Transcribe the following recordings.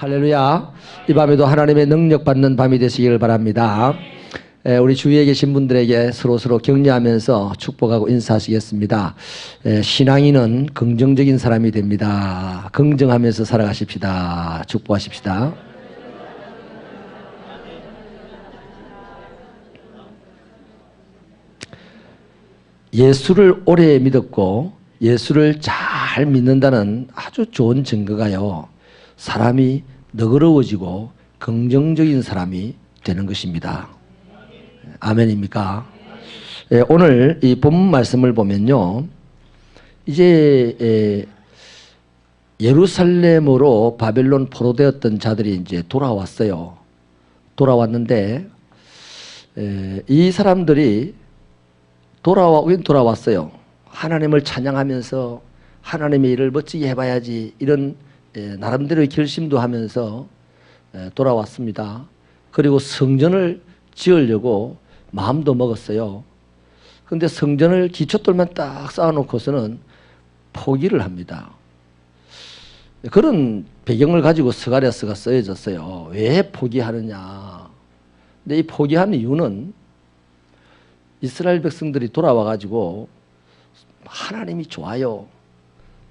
할렐루야. 이 밤에도 하나님의 능력 받는 밤이 되시기를 바랍니다. 우리 주위에 계신 분들에게 서로 격려하면서 축복하고 인사하시겠습니다. 신앙인은 긍정적인 사람이 됩니다. 긍정하면서 살아가십시다. 축복하십시다. 예수를 오래 믿었고 예수를 잘 믿는다는 아주 좋은 증거가요, 사람이 너그러워지고 긍정적인 사람이 되는 것입니다. 아멘입니까? 오늘 이 본문 말씀을 보면요, 이제 예루살렘으로 바벨론 포로되었던 자들이 이제 돌아왔어요. 돌아왔는데 이 사람들이 돌아왔어요. 하나님을 찬양하면서 하나님의 일을 멋지게 해봐야지, 이런 나름대로의 결심도 하면서 돌아왔습니다. 그리고 성전을 지으려고 마음도 먹었어요. 그런데 성전을 기초돌만 딱 쌓아놓고서는 포기를 합니다. 그런 배경을 가지고 스가랴서가 쓰여졌어요. 왜 포기하느냐. 근데 이 포기하는 이유는 이스라엘 백성들이 돌아와가지고 하나님이 좋아요,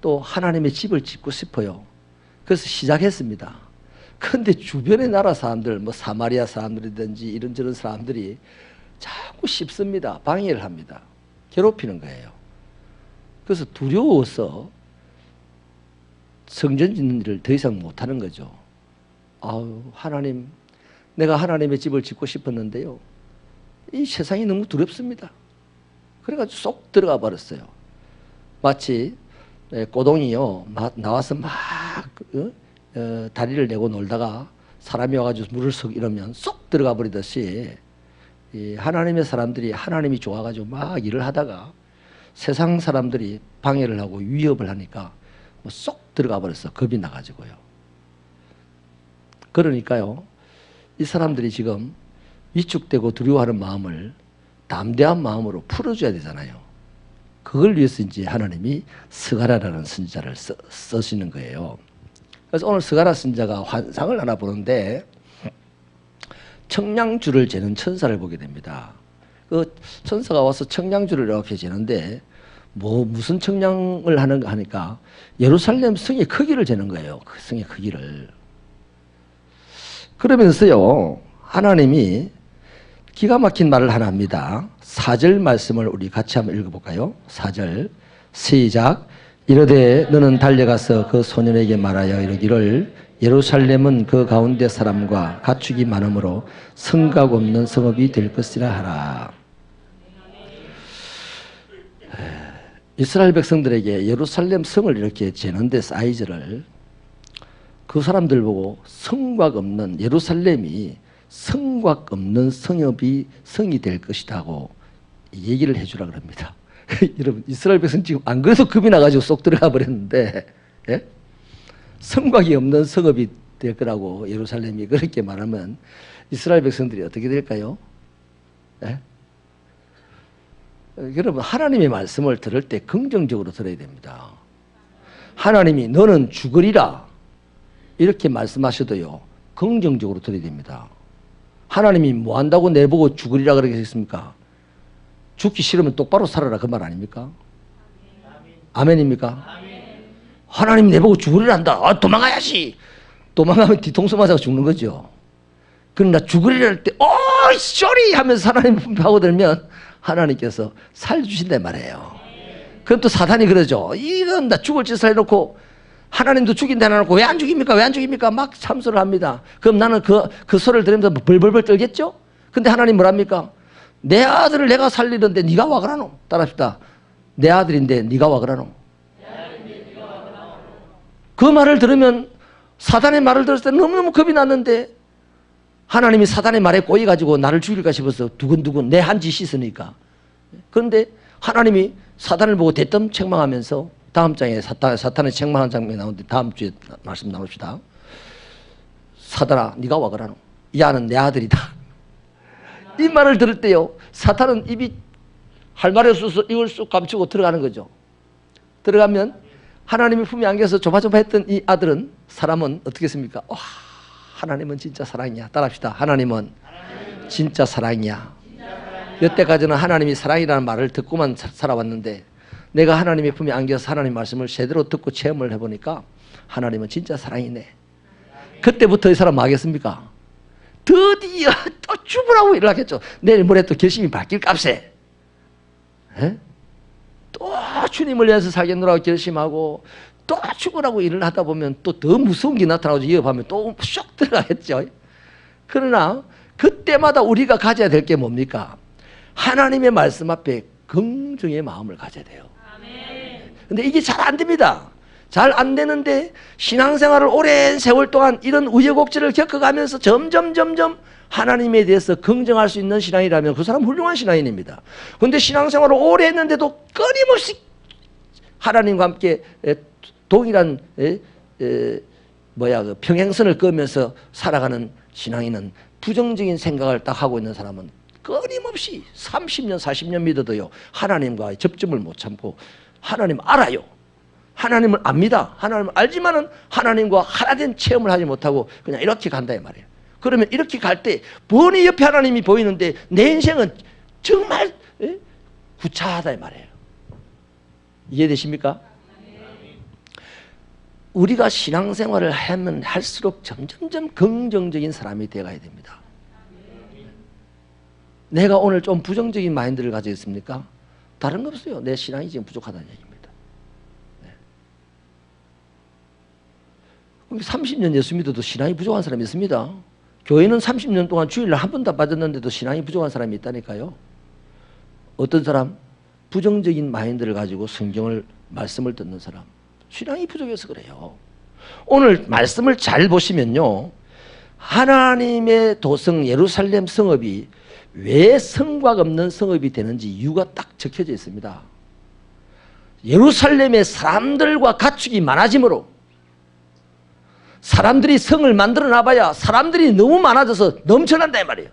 또 하나님의 집을 짓고 싶어요. 그래서 시작했습니다. 그런데 주변의 나라 사람들, 뭐 사마리아 사람들이든지 이런저런 사람들이 자꾸 씹습니다. 방해를 합니다. 괴롭히는 거예요. 그래서 두려워서 성전 짓는 일을 더 이상 못하는 거죠. 아유, 하나님, 내가 하나님의 집을 짓고 싶었는데요, 이 세상이 너무 두렵습니다. 그래가지고 쏙 들어가 버렸어요. 마치 꼬동이요, 나와서 막 다리를 내고 놀다가 사람이 와가지고 물을 썩 이러면 쏙 들어가 버리듯이, 이 하나님의 사람들이 하나님이 좋아가지고 막 일을 하다가 세상 사람들이 방해를 하고 위협을 하니까 뭐 쏙 들어가 버렸어. 겁이 나가지고요. 그러니까요, 이 사람들이 지금 위축되고 두려워하는 마음을 담대한 마음으로 풀어줘야 되잖아요. 그걸 위해서 이제 하나님이 스가랴라는 선지자를 쓰시는 거예요. 그래서 오늘 스가랴 선지자가 환상을 하나 보는데 청량줄을 재는 천사를 보게 됩니다. 그 천사가 와서 청량줄을 이렇게 재는데 무슨 청량을 하는가 하니까 예루살렘 성의 크기를 재는 거예요. 그 성의 크기를. 그러면서요, 하나님이 기가 막힌 말을 하나 합니다. 4절 말씀을 우리 같이 한번 읽어볼까요? 4절 시작. 이르되 너는 달려가서 그 소년에게 말하여 이르기를 예루살렘은 그 가운데 사람과 가축이 많으므로 성곽 없는 성읍이 될 것이라 하라. 이스라엘 백성들에게 예루살렘 성을 이렇게 재는데 사이즈를, 그 사람들 보고 성곽 없는 예루살렘이 성곽 없는 성이 될 것이라고 얘기를 해주라 그럽니다. 여러분, 이스라엘 백성 지금 안 그래도 겁이 나가지고 쏙 들어가 버렸는데, 예? 성곽이 없는 성읍이 될 거라고 예루살렘이 그렇게 말하면 이스라엘 백성들이 어떻게 될까요? 예? 여러분, 하나님의 말씀을 들을 때 긍정적으로 들어야 됩니다. 하나님이 너는 죽으리라 이렇게 말씀하셔도요, 긍정적으로 들어야 됩니다. 하나님이 뭐 한다고 내보고 죽으리라 그러겠습니까? 죽기 싫으면 똑바로 살아라, 그 말 아닙니까? 아멘입니까? 하나님 내보고 죽으리라 한다. 도망가야지. 도망가면 뒤통수 맞아서 죽는 거죠. 그러나 죽으리라 할 때 쏘리 하면서 하나님 파고들면 하나님께서 살려주신단 말이에요. 그럼 또 사탄이 그러죠. 이건 나 죽을 짓을 해놓고 하나님도 죽인다 해놓고 왜 안 죽입니까? 왜 안 죽입니까? 막 참소를 합니다. 그럼 나는 그 소리를 들으면서 벌벌벌 떨겠죠? 근데 하나님 뭐랍니까? 내 아들을 내가 살리는데 네가 와 그러노? 따라합시다. 내 아들인데 네가 와 그러노? 그 말을 들으면, 사단의 말을 들었을 때 너무너무 겁이 났는데 하나님이 사단의 말에 꼬여가지고 나를 죽일까 싶어서 두근두근 내 한 짓이 있으니까. 그런데 하나님이 사단을 보고 대뜸 책망하면서, 다음 장에 사탄의 책망한 장면이 나오는데 다음 주에 말씀 나눕시다. 사단아, 네가 와 그러노? 이 아는 내 아들이다. 이 말을 들을 때요, 사탄은 입이 할 말이 없어서 이걸 쑥 감추고 들어가는 거죠. 들어가면 하나님의 품에 안겨서 조마조마했던 이 아들은 사람은 어떻게 했습니까? 와, 하나님은 진짜 사랑이야. 따라합시다. 하나님은 진짜 사랑이야. 여태까지는 하나님이 사랑이라는 말을 듣고만 살아왔는데 내가 하나님의 품에 안겨서 하나님 말씀을 제대로 듣고 체험을 해보니까 하나님은 진짜 사랑이네. 그때부터 이 사람 뭐 하겠습니까? 드디어 또 죽으라고 일을 하겠죠. 내일 모레 또 결심이 바뀔 값에 또 주님을 위해서 살겠노라고 결심하고 또 죽으라고 일을 하다 보면 또 더 무서운 게 나타나고 위협하면 또 쏙 들어가겠죠. 그러나 그때마다 우리가 가져야 될 게 뭡니까? 하나님의 말씀 앞에 긍정의 마음을 가져야 돼요. 근데 이게 잘 안 됩니다. 잘 안 되는데 신앙생활을 오랜 세월 동안 이런 우여곡절을 겪어가면서 점점 하나님에 대해서 긍정할 수 있는 신앙이라면 그 사람 훌륭한 신앙인입니다. 그런데 신앙생활을 오래 했는데도 끊임없이 하나님과 함께 동일한 평행선을 그으면서 살아가는 신앙인은 부정적인 생각을 딱 하고 있는 사람은 끊임없이 30년 40년 믿어도요 하나님과의 접점을 못 참고 하나님 알아요. 하나님을 압니다. 하나님을 알지만은 하나님과 하나된 체험을 하지 못하고 그냥 이렇게 간다 이 말이에요. 그러면 이렇게 갈 때 번이 옆에 하나님이 보이는데 내 인생은 정말 구차하다 이 말이에요. 이해되십니까? 우리가 신앙생활을 하면 할수록 점점점 긍정적인 사람이 되어가야 됩니다. 내가 오늘 좀 부정적인 마인드를 가지고 있습니까? 다른 거 없어요. 내 신앙이 지금 부족하다는 얘기입니다. 30년 예수 믿어도 신앙이 부족한 사람이 있습니다. 교회는 30년 동안 주일날 한 번도 빠졌는데도 신앙이 부족한 사람이 있다니까요. 어떤 사람? 부정적인 마인드를 가지고 성경을 말씀을 듣는 사람. 신앙이 부족해서 그래요. 오늘 말씀을 잘 보시면요. 하나님의 도성 예루살렘 성읍이 왜 성곽 없는 성읍이 되는지 이유가 딱 적혀져 있습니다. 예루살렘의 사람들과 가축이 많아지므로 사람들이 성을 만들어 놔봐야 사람들이 너무 많아져서 넘쳐난다 이 말이에요.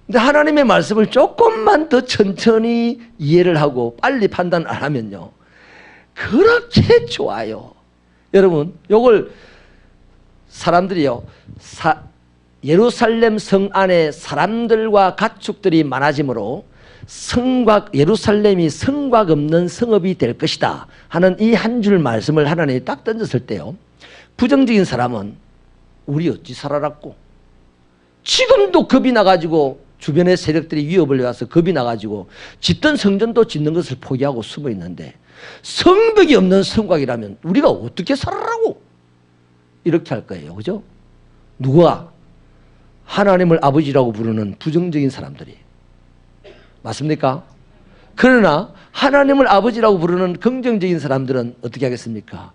근데 하나님의 말씀을 조금만 더 천천히 이해를 하고 빨리 판단 안 하면요 그렇게 좋아요. 여러분 요걸 사람들이요 예루살렘 성 안에 사람들과 가축들이 많아지므로 성곽 예루살렘이 성곽 없는 성읍이 될 것이다 하는 이 한 줄 말씀을 하나님이 딱 던졌을 때요 부정적인 사람은 우리 어찌 살아났고 지금도 겁이 나가지고 주변의 세력들이 위협을 해와서 겁이 나가지고 짓던 성전도 짓는 것을 포기하고 숨어 있는데 성벽이 없는 성곽이라면 우리가 어떻게 살아라고 이렇게 할 거예요. 그죠? 누가? 하나님을 아버지라고 부르는 부정적인 사람들이. 맞습니까? 그러나 하나님을 아버지라고 부르는 긍정적인 사람들은 어떻게 하겠습니까?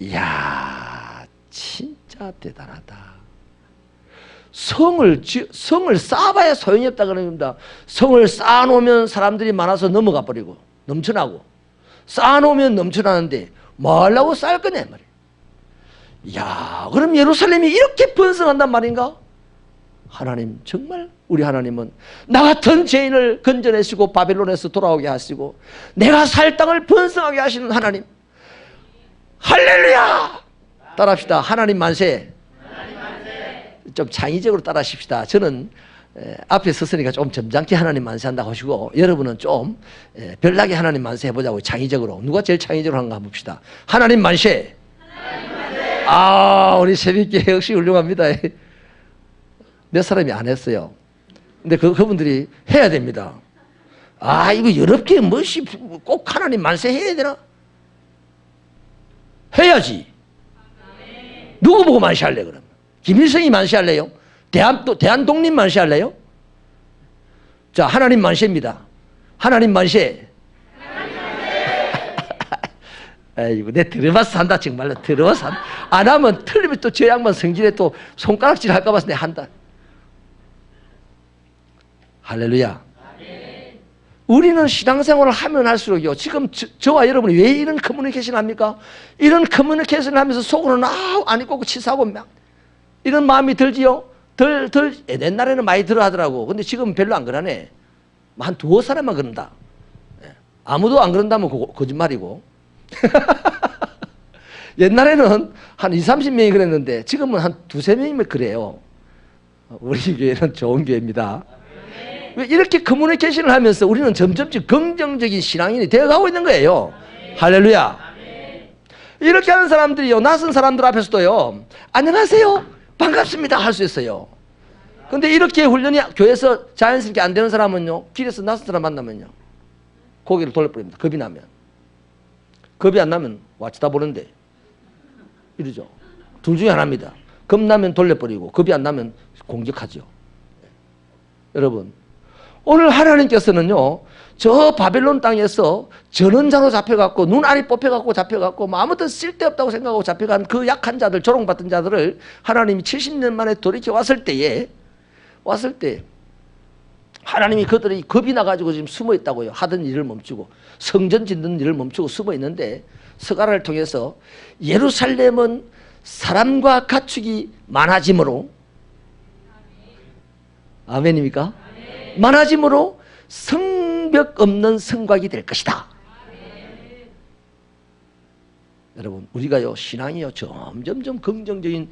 이야 진짜 대단하다. 성을 쌓아봐야 소용이 없다 그런 겁니다. 성을 쌓아놓으면 사람들이 많아서 넘어가 버리고 넘쳐나고 쌓아놓으면 넘쳐나는데 뭐 하려고 쌓을 거냐 말이에요. 이야 그럼 예루살렘이 이렇게 번성한단 말인가? 하나님 정말 우리 하나님은 나 같은 죄인을 건져내시고 바벨론에서 돌아오게 하시고 내가 살 땅을 번성하게 하시는 하나님 할렐루야 따라합시다. 하나님 만세. 좀 창의적으로 따라하십시다. 저는 앞에 섰으니까 좀 점잖게 하나님 만세한다고 하시고 여러분은 좀 별나게 하나님 만세 해보자고 창의적으로. 누가 제일 창의적으로 하는가 한번 봅시다. 하나님 만세. 아 우리 새벽기에 역시 훌륭합니다. 몇 사람이 안 했어요. 근데 그분들이 해야 됩니다. 아 이거 여럽게 뭐시 꼭 하나님 만세 해야 되나? 해야지. 누구 보고 만세할래 그럼? 김일성이 만세할래요? 대한독립 만세할래요? 자 하나님 만세입니다. 하나님 만세. 아이고 내 들어봐서 한다 정말로 들어봐서 한다. 안 하면 틀리면 또 저 양반 성질에 또 손가락질 할까 봐서 내 한다. 할렐루야. 우리는 신앙생활을 하면 할수록요 지금 저와 여러분이 왜 이런 커뮤니케이션 합니까? 이런 커뮤니케이션을 하면서 속으로는 안 입고 치사하고 막 이런 마음이 들지요? 옛날에는 많이 들어 하더라고. 근데 지금 별로 안 그러네. 한 두어 사람만 그런다. 아무도 안 그런다면 거짓말이고. 옛날에는 한 20, 30명이 그랬는데 지금은 한 두세 명이면 그래요. 우리 교회는 좋은 교회입니다. 왜 이렇게 커뮤니케이션을 하면서 우리는 점점 긍정적인 신앙인이 되어가고 있는 거예요. 할렐루야. 이렇게 하는 사람들이요, 낯선 사람들 앞에서도요, 안녕하세요, 반갑습니다 할 수 있어요. 근데 이렇게 훈련이 교회에서 자연스럽게 안 되는 사람은요, 길에서 낯선 사람 만나면요, 고개를 돌려버립니다. 겁이 나면. 겁이 안 나면 와 쳐다보는데 이러죠. 둘 중에 하나입니다. 겁나면 돌려버리고 겁이 안 나면 공격하죠. 여러분, 오늘 하나님께서는요, 저 바벨론 땅에서 전원자로 잡혀갖고 눈알이 뽑혀갖고 잡혀갖고 뭐 아무튼 쓸데없다고 생각하고 잡혀간 그 약한 자들, 조롱받던 자들을 하나님이 70년 만에 돌이켜 왔을 때 하나님이 그들이 겁이 나가지고 지금 숨어 있다고요. 하던 일을 멈추고 성전 짓는 일을 멈추고 숨어 있는데 스가랴를 통해서 예루살렘은 사람과 가축이 많아지므로, 아멘입니까? 아멘. 많아지므로 성벽 없는 성곽이 될 것이다. 아멘. 여러분, 우리가요, 신앙이요, 점점점 긍정적인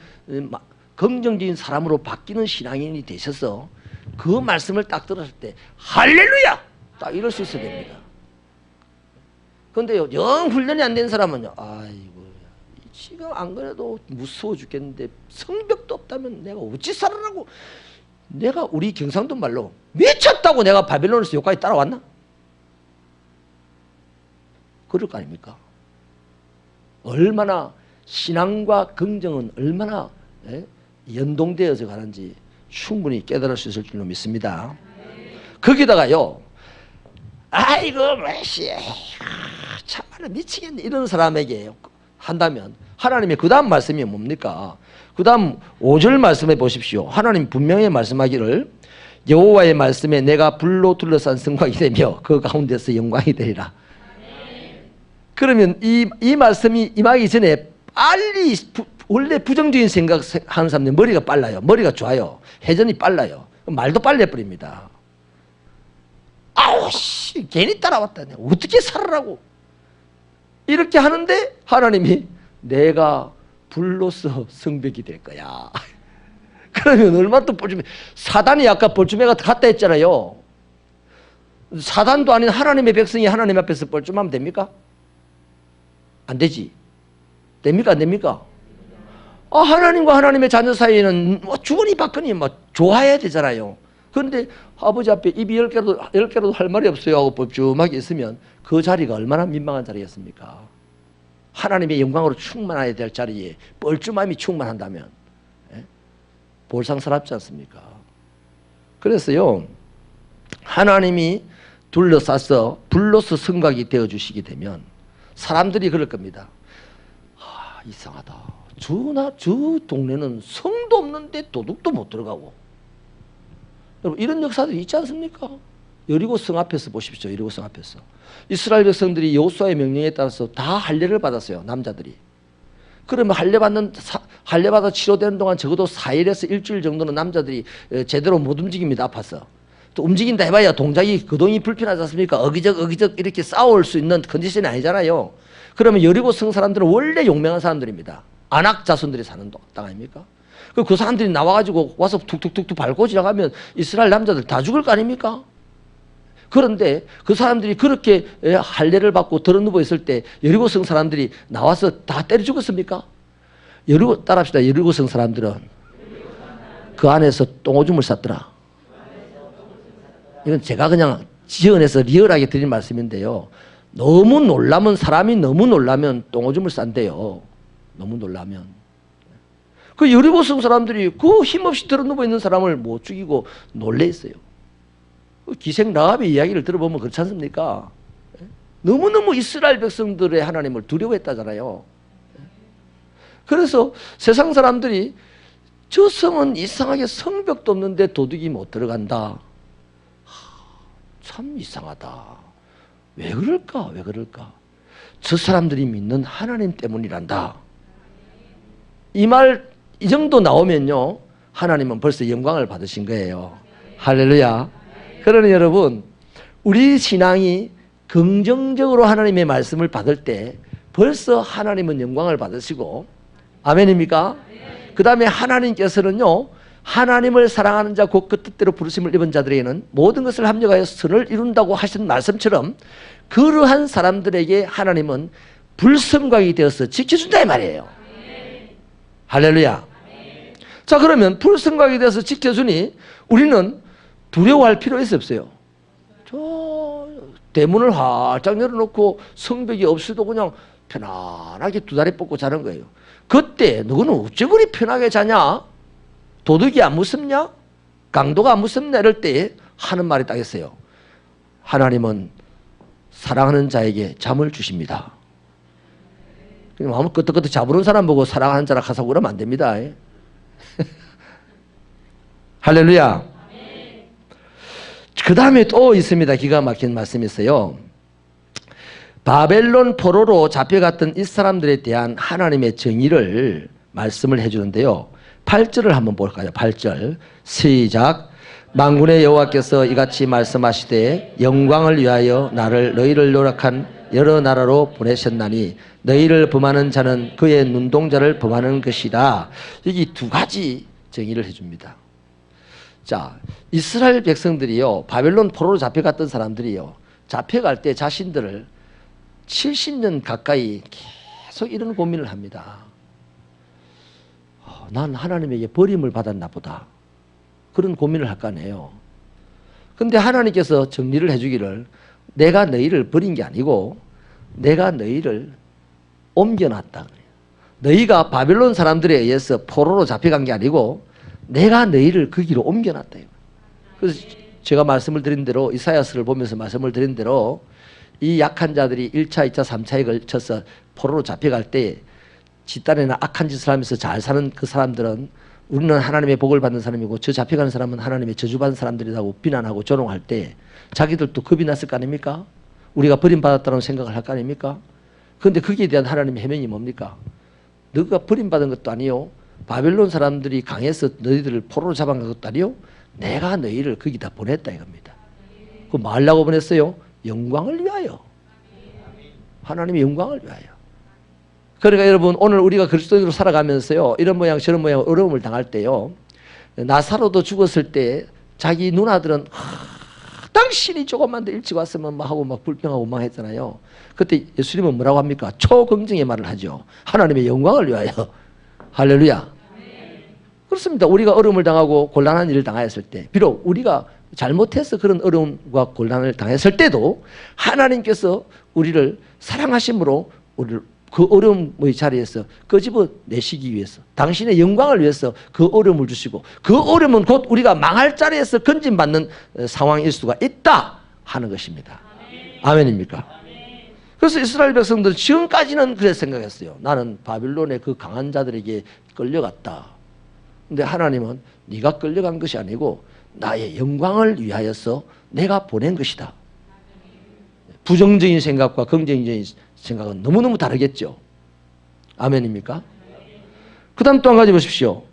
사람으로 바뀌는 신앙인이 되셔서 그 말씀을 딱 들었을 때 할렐루야! 딱 이럴 수 있어야 됩니다. 그런데요, 영 훈련이 안 된 사람은요, 아이고, 지금 안 그래도 무서워 죽겠는데 성벽도 없다면 내가 어찌 살아라고, 내가 우리 경상도 말로 미쳤다고 내가 바벨론에서 여기까지 따라왔나? 그럴 거 아닙니까? 얼마나 신앙과 긍정은 얼마나 연동되어져 가는지 충분히 깨달을 수 있을 줄로 믿습니다. 거기다가요, 아이고 메시 참말로 미치겠네 이런 사람에게 한다면 하나님의 그 다음 말씀이 뭡니까? 그 다음 5절 말씀해 보십시오. 하나님 분명히 말씀하기를 여호와의 말씀에 내가 불로 둘러싼 성곽이 되며 그 가운데서 영광이 되리라. 그러면 이 말씀이 임하기 전에 빨리 원래 부정적인 생각하는 사람들 머리가 빨라요. 머리가 좋아요. 회전이 빨라요. 말도 빨리 해버립니다. 아우 씨 괜히 따라왔다. 내가 어떻게 살아라고 이렇게 하는데 하나님이 내가 불로서 성벽이 될 거야. 그러면 얼마나 또 뻘쭘해. 사단이 아까 뻘쭘해가 갔다 했잖아요. 사단도 아닌 하나님의 백성이 하나님 앞에서 뻘쭘하면 됩니까? 안 되지. 됩니까? 안 됩니까? 하나님과 하나님의 자녀 사이에는 뭐 주거니 받거니 뭐 좋아해야 되잖아요. 그런데 아버지 앞에 입이 10개라도 할 말이 없어요 하고 뻘쭘하게 있으면 그 자리가 얼마나 민망한 자리였습니까? 하나님의 영광으로 충만해야 될 자리에 뻘쭘함이 충만한다면 볼상사납지 않습니까? 그래서요, 하나님이 둘러싸서 불로서 성곽이 되어주시게 되면 사람들이 그럴 겁니다. 이상하다. 저 동네는 성도 없는데 도둑도 못 들어가고. 여러분, 이런 역사들이 있지 않습니까? 여리고 성 앞에서 보십시오. 여리고 성 앞에서 이스라엘 백성들이 여호수아의 명령에 따라서 다 할례를 받았어요. 남자들이. 그러면 할례 받아 치료되는 동안 적어도 4일에서 일주일 정도는 남자들이 제대로 못 움직입니다. 아파서. 또 움직인다 해봐야 동작이 거동이 불편하지 않습니까? 어기적 이렇게 싸울 수 있는 컨디션이 아니잖아요. 그러면 여리고 성 사람들은 원래 용맹한 사람들입니다. 안악 자손들이 사는 땅 아닙니까? 그 사람들이 나와가지고 와서 툭툭툭툭 밟고 지나가면 이스라엘 남자들 다 죽을 거 아닙니까? 그런데 그 사람들이 그렇게 할례를 받고 들어누워 있을 때 여리고성 사람들이 나와서 다 때려 죽었습니까? 따라합시다. 여리고성 사람들은 그 안에서 똥오줌을 쌌더라. 이건 제가 그냥 지어내서 리얼하게 드린 말씀인데요. 너무 놀라면, 사람이 너무 놀라면 똥오줌을 싼대요. 너무 놀라면. 그 여리고성 사람들이 그 힘없이 들어누워 있는 사람을 못 죽이고 놀래 있어요. 기생 라합의 이야기를 들어보면 그렇지 않습니까? 너무너무 이스라엘 백성들의 하나님을 두려워했다잖아요. 그래서 세상 사람들이 저 성은 이상하게 성벽도 없는데 도둑이 못 들어간다. 참 이상하다. 왜 그럴까? 왜 그럴까? 저 사람들이 믿는 하나님 때문이란다. 이 정도 나오면요, 하나님은 벌써 영광을 받으신 거예요. 할렐루야. 그러니 여러분, 우리 신앙이 긍정적으로 하나님의 말씀을 받을 때 벌써 하나님은 영광을 받으시고, 아멘입니까? 그 다음에 하나님께서는요, 하나님을 사랑하는 자 곧 그 뜻대로 부르심을 입은 자들에게는 모든 것을 합력하여 선을 이룬다고 하신 말씀처럼 그러한 사람들에게 하나님은 불성곽이 되어서 지켜준다 이 말이에요. 할렐루야. 자, 그러면 불성곽이 되어서 지켜주니 우리는 두려워할 필요 없어요. 저 대문을 활짝 열어놓고 성벽이 없어도 그냥 편안하게 두 다리 뻗고 자는 거예요. 그때 너는 어째 그리 편하게 자냐? 도둑이 안 무섭냐? 강도가 안 무섭냐? 이럴 때 하는 말이 딱 있어요. 하나님은 사랑하는 자에게 잠을 주십니다. 아무 끄떡끄떡 자부른 사람 보고 사랑하는 자라 가서 그러면 안 됩니다. 할렐루야. 그 다음에 또 있습니다. 기가 막힌 말씀이 있어요. 바벨론 포로로 잡혀갔던 이 사람들에 대한 하나님의 정의를 말씀을 해주는데요. 8절을 한번 볼까요? 8절 시작. 만군의 여호와께서 이같이 말씀하시되 영광을 위하여 나를 너희를 요락한 여러 나라로 보내셨나니 너희를 범하는 자는 그의 눈동자를 범하는 것이다. 여기 두 가지 정의를 해줍니다. 자, 이스라엘 백성들이요, 바벨론 포로로 잡혀갔던 사람들이요, 잡혀갈 때 자신들을 70년 가까이 계속 이런 고민을 합니다. 난 하나님에게 버림을 받았나 보다. 그런 고민을 할 거 아니에요. 근데 하나님께서 정리를 해주기를 내가 너희를 버린 게 아니고 내가 너희를 옮겨놨다. 너희가 바벨론 사람들에 의해서 포로로 잡혀간 게 아니고 내가 너희를 거기로 옮겨놨다. 그래서 제가 말씀을 드린 대로 이사야서를 보면서 말씀을 드린 대로 이 약한 자들이 1차, 2차, 3차에 걸쳐서 포로로 잡혀갈 때 집단에나 악한 짓을 하면서 잘 사는 그 사람들은 우리는 하나님의 복을 받는 사람이고 저 잡혀가는 사람은 하나님의 저주받는 사람들이라고 비난하고 조롱할 때 자기들도 겁이 났을 거 아닙니까? 우리가 버림받았다는 생각을 할 거 아닙니까? 그런데 거기에 대한 하나님의 해명이 뭡니까? 너가 버림받은 것도 아니요, 바벨론 사람들이 강해서 너희들을 포로로 잡아간 것도 아니요, 내가 너희를 거기다 보냈다 이겁니다. 그 뭐 하려고 보냈어요? 영광을 위하여. 하나님의 영광을 위하여. 그러니까 여러분, 오늘 우리가 그리스도인으로 살아가면서요, 이런 모양 저런 모양 어려움을 당할 때요, 나사로도 죽었을 때 자기 누나들은 당신이 조금만 더 일찍 왔으면 막 하고 막 불평하고 막 했잖아요. 그때 예수님은 뭐라고 합니까? 초긍정의 말을 하죠. 하나님의 영광을 위하여. 할렐루야. 그렇습니다. 우리가 어려움을 당하고 곤란한 일을 당하였을 때, 비록 우리가 잘못해서 그런 어려움과 곤란을 당했을 때도 하나님께서 우리를 사랑하심으로 우리를 그 어려움의 자리에서 끄집어내시기 위해서, 당신의 영광을 위해서 그 어려움을 주시고, 그 어려움은 곧 우리가 망할 자리에서 건진받는 상황일 수가 있다 하는 것입니다. 아멘입니까? 그래서 이스라엘 백성들은 지금까지는 그렇게 생각했어요. 나는 바빌론의 그 강한 자들에게 끌려갔다. 근데 하나님은 네가 끌려간 것이 아니고 나의 영광을 위하여서 내가 보낸 것이다. 부정적인 생각과 긍정적인 생각은 너무너무 다르겠죠. 아멘입니까? 그 다음 또 한 가지 보십시오.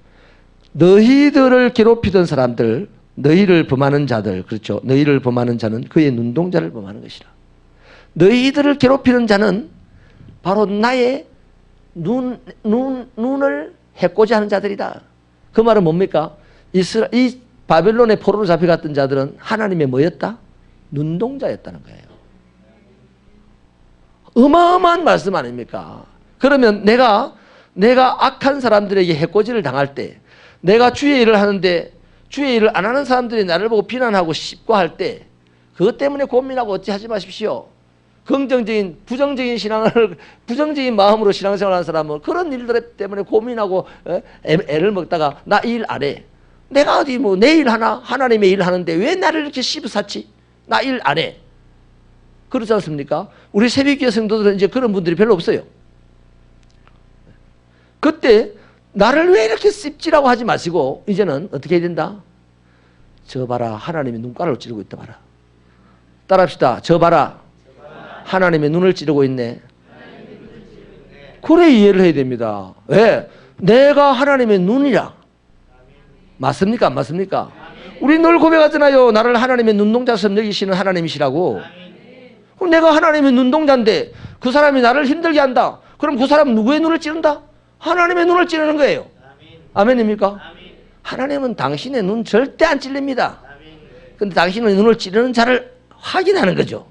너희들을 괴롭히던 사람들, 너희를 범하는 자들, 그렇죠. 너희를 범하는 자는 그의 눈동자를 범하는 것이라. 너희들을 괴롭히는 자는 바로 나의 눈을 해코지 하는 자들이다. 그 말은 뭡니까? 이 바벨론의 포로로 잡혀갔던 자들은 하나님의 뭐였다? 눈동자였다는 거예요. 어마어마한 말씀 아닙니까? 그러면 내가 악한 사람들에게 해코지를 당할 때, 내가 주의 일을 하는데 주의 일을 안 하는 사람들이 나를 보고 비난하고 씹고할 때, 그것 때문에 고민하고 어찌하지 마십시오. 긍정적인, 부정적인 마음으로 신앙생활하는 사람은 그런 일들 때문에 고민하고 애를 먹다가 나 일 안 해. 내가 어디 뭐 내 일 하나? 하나님의 일 하는데 왜 나를 이렇게 씹어샀지? 나 일 안 해. 그렇지 않습니까? 우리 새벽기도 성도들은 이제 그런 분들이 별로 없어요. 그때 나를 왜 이렇게 씹지라고 하지 마시고 이제는 어떻게 해야 된다? 저 봐라, 하나님의 눈가를 찌르고 있다 봐라. 따라합시다. 저 봐라, 하나님의 눈을 찌르고 있네. 그래 이해를 해야 됩니다. 왜? 내가 하나님의 눈이라. 맞습니까? 안 맞습니까? 우리 늘 고백하잖아요. 나를 하나님의 눈동자처럼 여기시는 하나님이시라고. 그럼 내가 하나님의 눈동자인데 그 사람이 나를 힘들게 한다. 그럼 그 사람은 누구의 눈을 찌른다? 하나님의 눈을 찌르는 거예요. 아멘입니까? 하나님은 당신의 눈 절대 안 찔립니다. 근데 당신의 눈을 찌르는 자를 확인하는 거죠.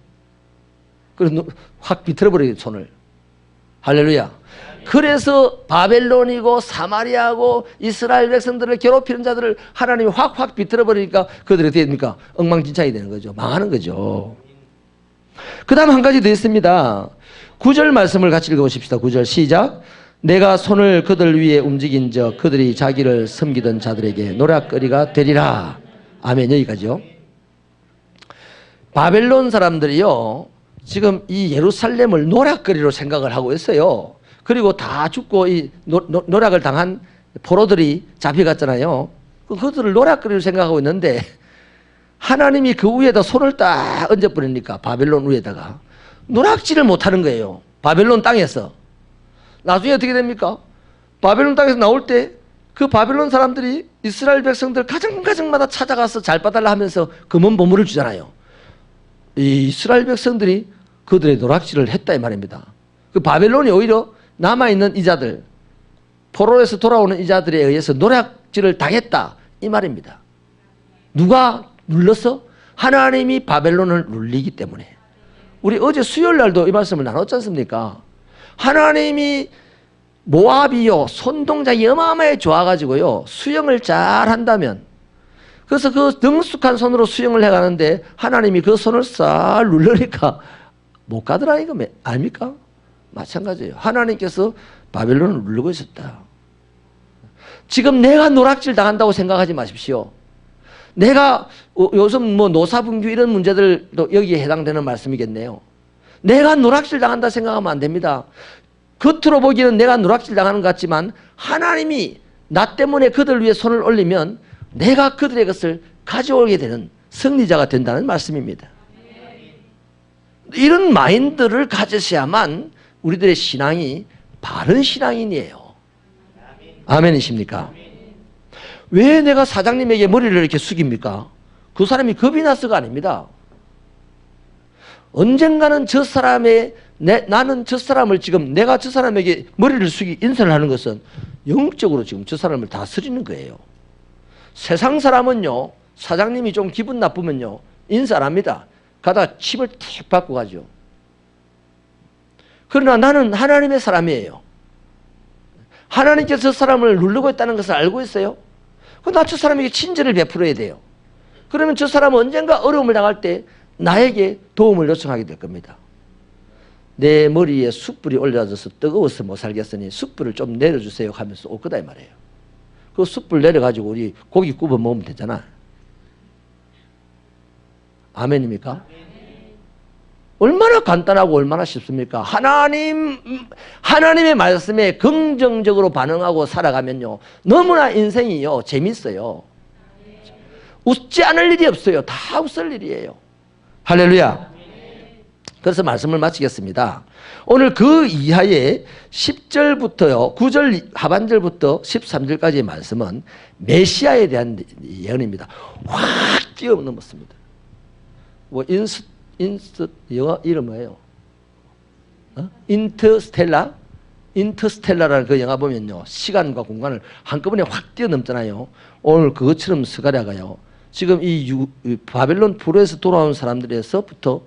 그래서 확 비틀어버리게 손을. 할렐루야. 그래서 바벨론이고 사마리아고 이스라엘 백성들을 괴롭히는 자들을 하나님이 확 비틀어버리니까 그들이 어떻게 됩니까? 엉망진창이 되는 거죠. 망하는 거죠. 그 다음 한 가지 더 있습니다. 9절 말씀을 같이 읽어보십시다. 9절 시작. 내가 손을 그들 위에 움직인 적 그들이 자기를 섬기던 자들에게 노략거리가 되리라. 아멘. 여기까지요. 바벨론 사람들이요 지금 이 예루살렘을 노략거리로 생각을 하고 있어요. 그리고 다 죽고 이 노략을 당한 포로들이 잡혀갔잖아요. 그들을 노략거리로 생각하고 있는데 하나님이 그 위에다 손을 딱 얹어버리니까 바벨론 위에다가 노략질을 못하는 거예요. 바벨론 땅에서. 나중에 어떻게 됩니까? 바벨론 땅에서 나올 때 그 바벨론 사람들이 이스라엘 백성들 가정가정마다 찾아가서 잘 봐달라 하면서 금은 보물을 주잖아요. 이 이스라엘 백성들이 그들의 노략질을 했다 이 말입니다. 그 바벨론이 오히려 남아있는 이자들, 포로에서 돌아오는 이자들에 의해서 노략질을 당했다 이 말입니다. 누가 눌러서? 하나님이 바벨론을 눌리기 때문에. 우리 어제 수요일 날도 이 말씀을 나눴지 않습니까? 하나님이 모압이요 손동작이 어마어마하게 좋아가지고요 수영을 잘 한다면, 그래서 그 능숙한 손으로 수영을 해가는데 하나님이 그 손을 싹 누르니까 못 가더라 이거 아닙니까? 마찬가지예요. 하나님께서 바벨론을 누르고 있었다. 지금 내가 노략질 당한다고 생각하지 마십시오. 내가 요즘 뭐 노사분규 이런 문제들도 여기에 해당되는 말씀이겠네요. 내가 노략질 당한다 생각하면 안 됩니다. 겉으로 보기에는 내가 노략질 당하는 것 같지만 하나님이 나 때문에 그들 위해 손을 올리면 내가 그들의 것을 가져오게 되는 승리자가 된다는 말씀입니다. 이런 마인드를 가지셔야만 우리들의 신앙이 바른 신앙인이에요. 아멘이십니까? 왜 내가 사장님에게 머리를 이렇게 숙입니까? 그 사람이 겁이 나서가 아닙니다. 언젠가는 저 사람의 나는 저 사람을 지금 내가 저 사람에게 머리를 숙이 인사를 하는 것은 영적으로 지금 저 사람을 다스리는 거예요. 세상 사람은요 사장님이 좀 기분 나쁘면요 인사 안 합니다. 가다가 칩을 탁 받고 가죠. 그러나 나는 하나님의 사람이에요. 하나님께서 저 사람을 누르고 있다는 것을 알고 있어요. 나 저 사람에게 친절을 베풀어야 돼요. 그러면 저 사람은 언젠가 어려움을 당할 때 나에게 도움을 요청하게 될 겁니다. 내 머리에 숯불이 올려져서 뜨거워서 못 살겠으니 숯불을 좀 내려주세요 하면서 올 거다 이 말이에요. 그 숯불 내려가지고 우리 고기 구워 먹으면 되잖아. 아멘입니까? 얼마나 간단하고 얼마나 쉽습니까? 하나님의 말씀에 긍정적으로 반응하고 살아가면요 너무나 인생이요 재밌어요. 웃지 않을 일이 없어요. 다 웃을 일이에요. 할렐루야. 그래서 말씀을 마치겠습니다. 오늘 그 이하의 10절부터요 9절 하반절부터 13절까지의 말씀은 메시아에 대한 예언입니다. 확 뛰어넘었습니다. 뭐 영어 이름 뭐예요? 인터스텔라라는 그 영화 보면요 시간과 공간을 한꺼번에 확 뛰어넘잖아요. 오늘 그것처럼 스가랴가요 지금 이 바벨론 포로에서 돌아온 사람들에서부터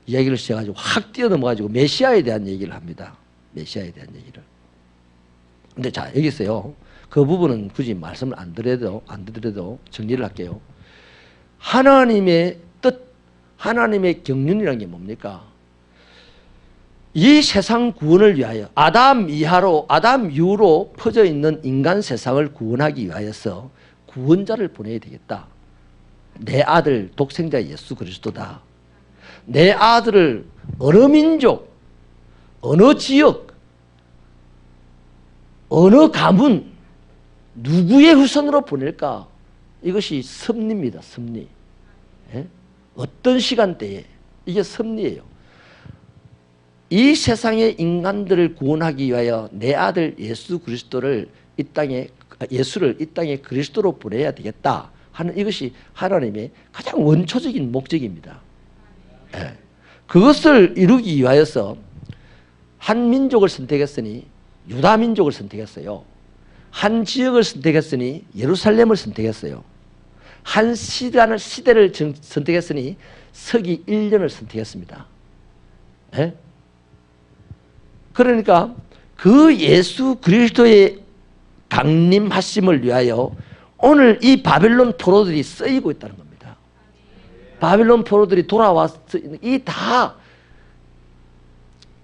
이야기를 시작해가지고 확 뛰어넘어가지고 메시아에 대한 얘기를 합니다. 메시아에 대한 얘기를. 근데 자 여기 있어요. 그 부분은 굳이 말씀을 안 드려도 정리를 할게요. 하나님의 뜻, 하나님의 경륜이라는 게 뭡니까? 이 세상 구원을 위하여 아담 이후로 퍼져 있는 인간 세상을 구원하기 위하여서 구원자를 보내야 되겠다. 내 아들 독생자 예수 그리스도다. 내 아들을 어느 민족, 어느 지역, 어느 가문, 누구의 후손으로 보낼까? 이것이 섭리입니다. 섭리. 예? 어떤 시간대에 이게 섭리예요. 이 세상의 인간들을 구원하기 위하여 내 아들 예수 그리스도를 예수를 이 땅에 그리스도로 보내야 되겠다 하는 이것이 하나님의 가장 원초적인 목적입니다. 네. 그것을 이루기 위하여서 한 민족을 선택했으니 유다 민족을 선택했어요. 한 지역을 선택했으니 예루살렘을 선택했어요. 한 시대를 선택했으니 서기 1년을 선택했습니다. 네? 그러니까 그 예수 그리스도의 강림하심을 위하여 오늘 이 바벨론 포로들이 쓰이고 있다는 겁니다. 바벨론 포로들이 돌아와서 이 다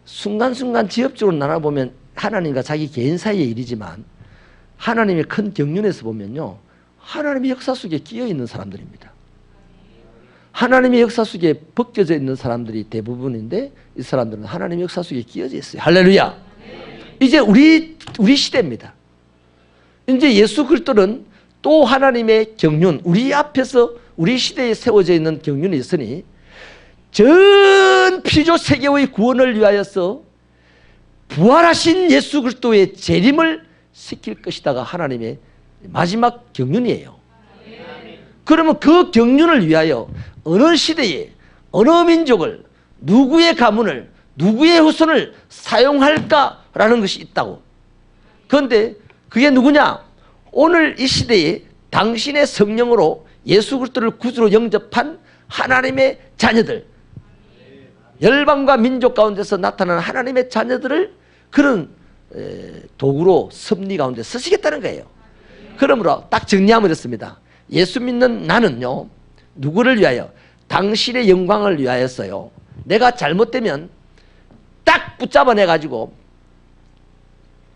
순간순간 지엽적으로 나눠보면 하나님과 자기 개인 사이의 일이지만 하나님의 큰 경륜에서 보면요, 하나님의 역사 속에 끼어 있는 사람들입니다. 하나님의 역사 속에 벗겨져 있는 사람들이 대부분인데 이 사람들은 하나님의 역사 속에 끼어져 있어요. 할렐루야. 이제 우리 시대입니다. 이제 예수 그리스도는 또 하나님의 경륜, 우리 앞에서 우리 시대에 세워져 있는 경륜이 있으니 전 피조 세계의 구원을 위하여서 부활하신 예수 그리스도의 재림을 시킬 것이다가 하나님의 마지막 경륜이에요. 그러면 그 경륜을 위하여 어느 시대에 어느 민족을 누구의 가문을 누구의 후손을 사용할까라는 것이 있다고. 그런데 그게 누구냐? 오늘 이 시대에 당신의 성령으로 예수 그리스도를 구주로 영접한 하나님의 자녀들, 열방과 민족 가운데서 나타나는 하나님의 자녀들을 그런 도구로 섭리 가운데 쓰시겠다는 거예요. 그러므로 딱 정리하면 이렇습니다. 예수 믿는 나는요, 누구를 위하여? 당신의 영광을 위하여서요. 내가 잘못되면 딱 붙잡아내가지고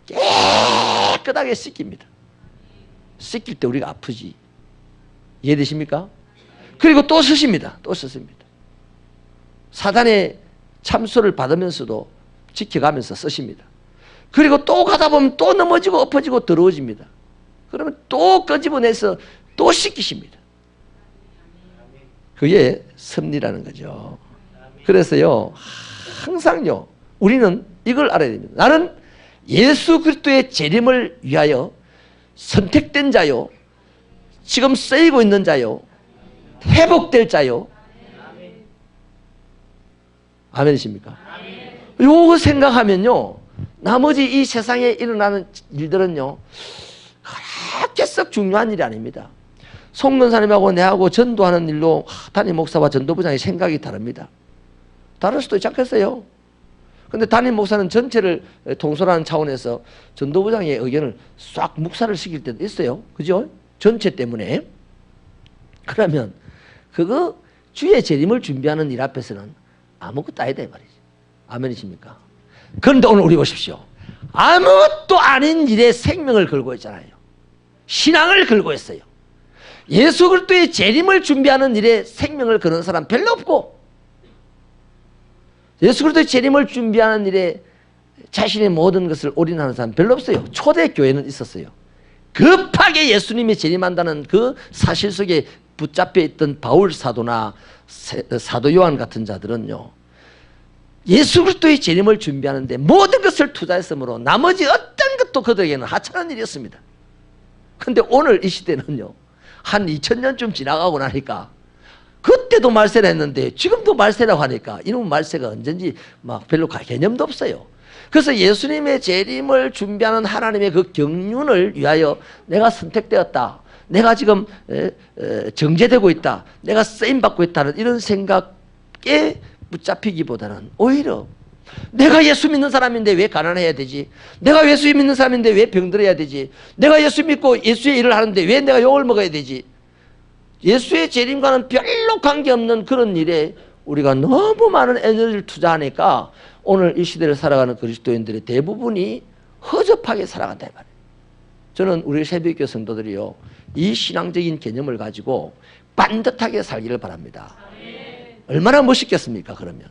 깨끗하게 씻깁니다. 씻길 때 우리가 아프지. 이해되십니까? 그리고 또 쓰십니다. 또 쓰십니다. 사단의 참소를 받으면서도 지켜가면서 쓰십니다. 그리고 또 가다 보면 또 넘어지고 엎어지고 더러워집니다. 그러면 또 끄집어내서 또 씻기십니다. 그게 섭리라는 거죠. 그래서요, 항상요, 우리는 이걸 알아야 됩니다. 나는 예수 그리스도의 재림을 위하여 선택된 자요, 지금 쓰이고 있는 자요, 회복될 자요. 아멘이십니까? 요거 생각하면요, 나머지 이 세상에 일어나는 일들은요 그렇게 썩 중요한 일이 아닙니다. 송근사님하고 내하고 전도하는 일로 담임 목사와 전도부장의 생각이 다릅니다. 다를 수도 있지 않겠어요? 근데 담임 목사는 전체를 통솔하는 차원에서 전도부장의 의견을 싹 묵살을 시킬 때도 있어요. 그죠? 전체 때문에. 그러면 그거 주의 재림을 준비하는 일 앞에서는 아무것도 아니다 이 말이지. 아멘이십니까? 그런데 오늘 우리 보십시오. 아무것도 아닌 일에 생명을 걸고 있잖아요. 신앙을 걸고 있어요. 예수 그리스도의 재림을 준비하는 일에 생명을 거는 사람 별로 없고, 예수 그리스도의 재림을 준비하는 일에 자신의 모든 것을 올인하는 사람 별로 없어요. 초대교회는 있었어요. 급하게 예수님이 재림한다는 그 사실 속에 붙잡혀 있던 바울 사도나 사도 요한 같은 자들은요, 예수 그리스도의 재림을 준비하는데 모든 것을 투자했으므로 나머지 어떤 것도 그들에게는 하찮은 일이었습니다. 그런데 오늘 이 시대는요, 한 2000년쯤 지나가고 나니까 그때도 말세를 했는데 지금도 말세라고 하니까 이놈 말세가 언젠지 막 별로 개념도 없어요. 그래서 예수님의 재림을 준비하는 하나님의 그 경륜을 위하여 내가 선택되었다, 내가 지금 정죄되고 있다, 내가 쓰임받고 있다는 이런 생각에 붙잡히기보다는 오히려 내가 예수 믿는 사람인데 왜 가난해야 되지? 내가 예수 믿는 사람인데 왜 병들어야 되지? 내가 예수 믿고 예수의 일을 하는데 왜 내가 욕을 먹어야 되지? 예수의 재림과는 별로 관계없는 그런 일에 우리가 너무 많은 에너지를 투자하니까 오늘 이 시대를 살아가는 그리스도인들의 대부분이 허접하게 살아간다 이 말이에요. 저는 우리 새벽교 성도들이요, 이 신앙적인 개념을 가지고 반듯하게 살기를 바랍니다. 얼마나 멋있겠습니까? 그러면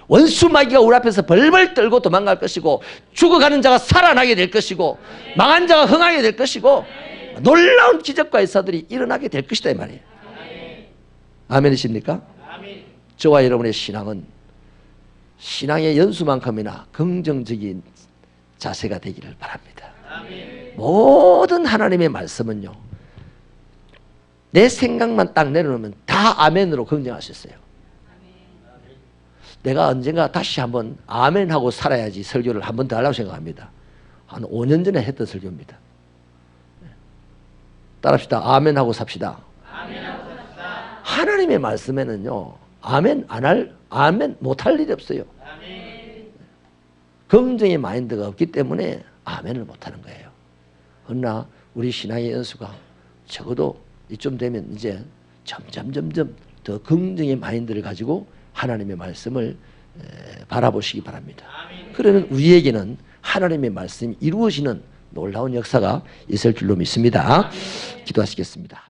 원수 마귀가 우리 앞에서 벌벌 떨고 도망갈 것이고, 죽어가는 자가 살아나게 될 것이고, 망한 자가 흥하게 될 것이고, 놀라운 기적과 역사들이 일어나게 될 것이다 이 말이에요. 아멘이십니까? 저와 여러분의 신앙은 신앙의 연수만큼이나 긍정적인 자세가 되기를 바랍니다. 모든 하나님의 말씀은요, 내 생각만 딱 내려놓으면 다 아멘으로 긍정할 수 있어요. 내가 언젠가 다시 한번 아멘 하고 살아야지 설교를 한 번 더 하려고 생각합니다. 한 5년 전에 했던 설교입니다. 따라합시다. 아멘 하고 삽시다. 하나님의 말씀에는요, 아멘 못할 일이 없어요. 긍정의 마인드가 없기 때문에 아멘을 못하는 거예요. 그러나 우리 신앙의 연수가 적어도 이쯤 되면 이제 점점 더 긍정의 마인드를 가지고 하나님의 말씀을 바라보시기 바랍니다. 그러면 우리에게는 하나님의 말씀이 이루어지는 놀라운 역사가 있을 줄로 믿습니다. 기도하시겠습니다.